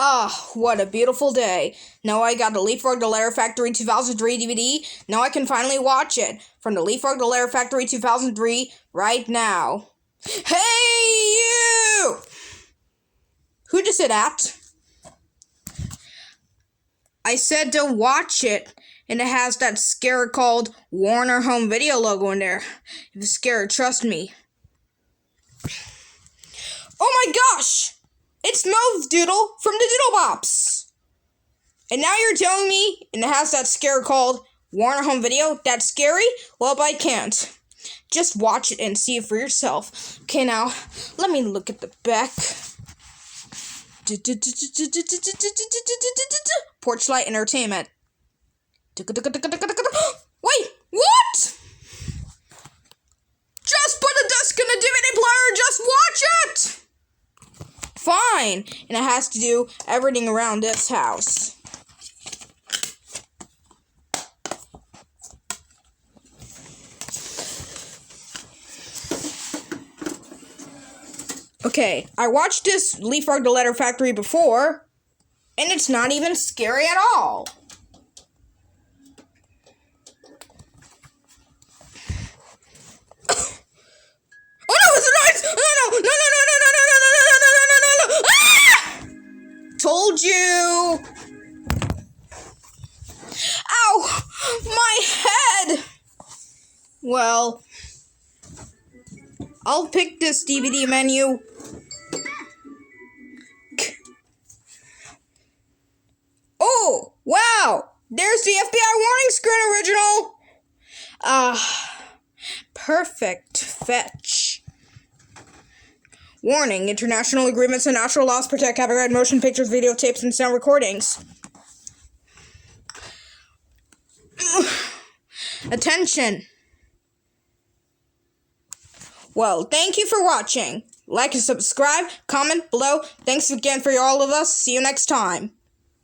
Ah, what a beautiful day. Now I got the Leapfrog the Lair Factory 2003 DVD. Now I can finally watch it from the Leapfrog the Lair Factory 2003 right now. Hey, you! Who just said that? I said to watch it, and it has that scare called Warner Home Video logo in there. If you're scared, trust me. Oh my gosh! It's Mouth Doodle from the Doodle Bops! And now you're telling me, and it has that scare called Warner Home Video, that's scary? Well, but I can't. Just watch it and see it for yourself. Okay, now, let me look at the back. Porchlight Entertainment. Wait, what? Just put a disc in the DVD player, just watch it! Fine, and it has to do everything around this house. Okay, I watched this Leapfrog the Letter Factory before, and it's not even scary at all. Oh no, it's a noise! No! Ah! Told you! Ow! My head! Well, I'll pick this DVD menu. Oh, wow! There's the FBI warning screen original! Perfect fetch. Warning, international agreements and national laws protect copyright motion pictures, videotapes, and sound recordings. Attention. Well, thank you for watching. Like and subscribe, comment below. Thanks again for all of us. See you next time.